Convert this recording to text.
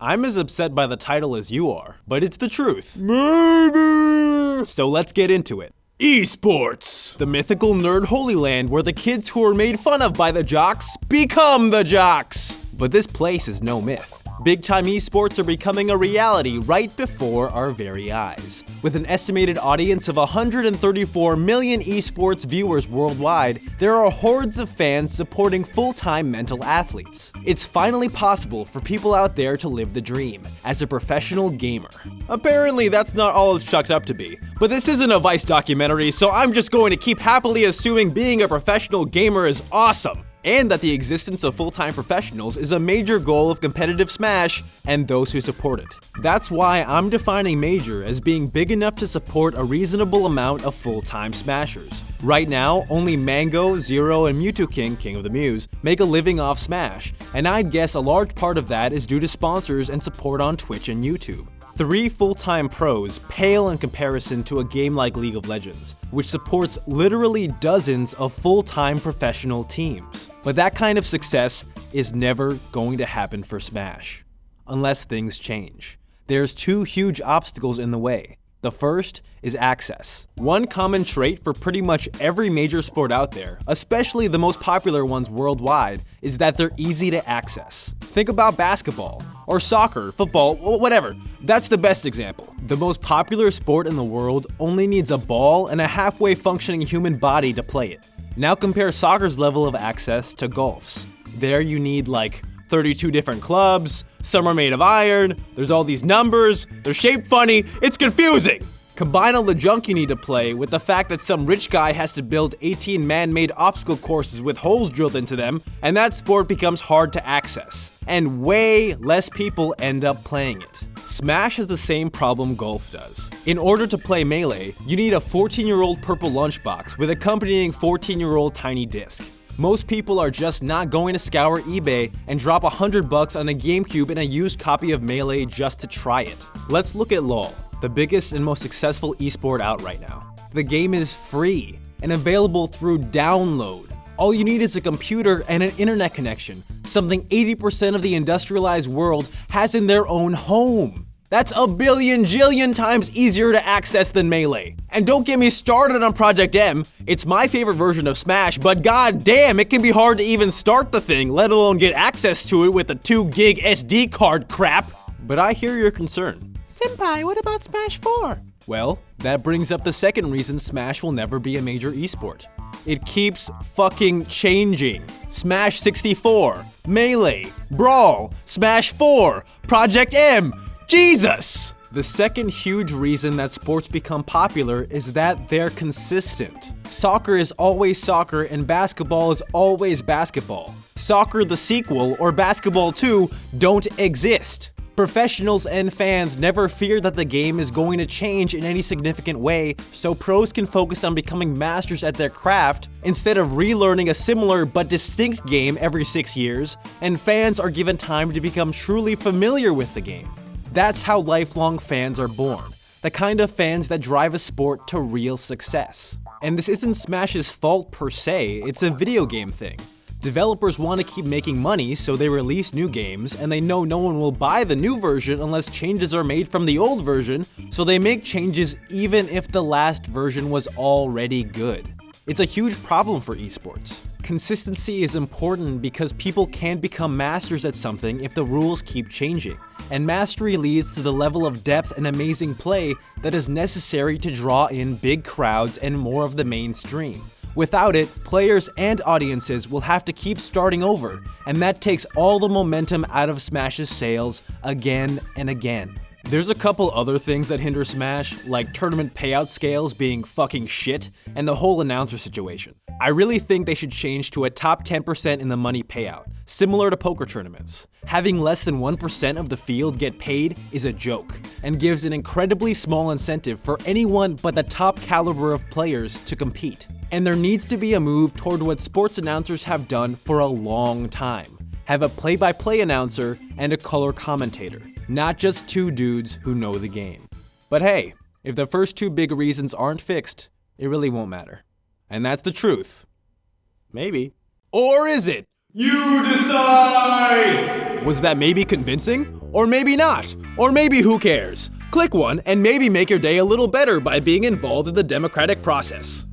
I'm as upset by the title as you are, but it's the truth. Maybe. So let's get into it. Esports! The mythical nerd holy land where the kids who are made fun of by the jocks become the jocks! But this place is no myth. Big-time esports are becoming a reality right before our very eyes. With an estimated audience of 134 million esports viewers worldwide, there are hordes of fans supporting full-time mental athletes. It's finally possible for people out there to live the dream as a professional gamer. Apparently, that's not all it's chalked up to be. But this isn't a Vice documentary, so I'm just going to keep happily assuming being a professional gamer is awesome. And that the existence of full-time professionals is a major goal of competitive Smash and those who support it. That's why I'm defining major as being big enough to support a reasonable amount of full-time Smashers. Right now, only Mango, Zero, and Mewtwo King of the Mews, make a living off Smash, and I'd guess a large part of that is due to sponsors and support on Twitch and YouTube. 3 full-time pros pale in comparison to a game like League of Legends, which supports literally dozens of full-time professional teams. But that kind of success is never going to happen for Smash, unless things change. There's 2 huge obstacles in the way. The first is access. One common trait for pretty much every major sport out there, especially the most popular ones worldwide, is that they're easy to access. Think about basketball, or soccer, football, whatever. That's the best example. The most popular sport in the world only needs a ball and a halfway functioning human body to play it. Now compare soccer's level of access to golf's. There you need like 32 different clubs, some are made of iron, there's all these numbers, they're shaped funny, it's confusing! Combine all the junk you need to play with the fact that some rich guy has to build 18 man-made obstacle courses with holes drilled into them, and that sport becomes hard to access. And way less people end up playing it. Smash has the same problem golf does. In order to play Melee, you need a 14-year-old purple lunchbox with accompanying 14-year-old tiny disc. Most people are just not going to scour eBay and drop $100 on a GameCube and a used copy of Melee just to try it. Let's look at LoL, the biggest and most successful esport out right now. The game is free and available through download. All you need is a computer and an internet connection, something 80% of the industrialized world has in their own home. That's a billion jillion times easier to access than Melee. And don't get me started on Project M. It's my favorite version of Smash, but god damn, it can be hard to even start the thing, let alone get access to it with the 2 gig SD card crap. But I hear your concern. Senpai, what about Smash 4? Well, that brings up the second reason Smash will never be a major esport. It keeps fucking changing. Smash 64, Melee, Brawl, Smash 4, Project M, Jesus! The second huge reason that sports become popular is that they're consistent. Soccer is always soccer and basketball is always basketball. Soccer the sequel or Basketball 2 don't exist. Professionals and fans never fear that the game is going to change in any significant way, so pros can focus on becoming masters at their craft instead of relearning a similar but distinct game every 6 years, and fans are given time to become truly familiar with the game. That's how lifelong fans are born, the kind of fans that drive a sport to real success. And this isn't Smash's fault per se, it's a video game thing. Developers want to keep making money, so they release new games, and they know no one will buy the new version unless changes are made from the old version, so they make changes even if the last version was already good. It's a huge problem for esports. Consistency is important because people can't become masters at something if the rules keep changing, and mastery leads to the level of depth and amazing play that is necessary to draw in big crowds and more of the mainstream. Without it, players and audiences will have to keep starting over, and that takes all the momentum out of Smash's sales again and again. There's a couple other things that hinder Smash, like tournament payout scales being fucking shit, and the whole announcer situation. I really think they should change to a top 10% in the money payout, similar to poker tournaments. Having less than 1% of the field get paid is a joke, and gives an incredibly small incentive for anyone but the top caliber of players to compete. And there needs to be a move toward what sports announcers have done for a long time. Have a play-by-play announcer and a color commentator, not just 2 dudes who know the game. But hey, if the first 2 big reasons aren't fixed, it really won't matter. And that's the truth. Maybe. Or is it? You decide! Was that maybe convincing? Or maybe not. Or maybe who cares? Click one and maybe make your day a little better by being involved in the democratic process.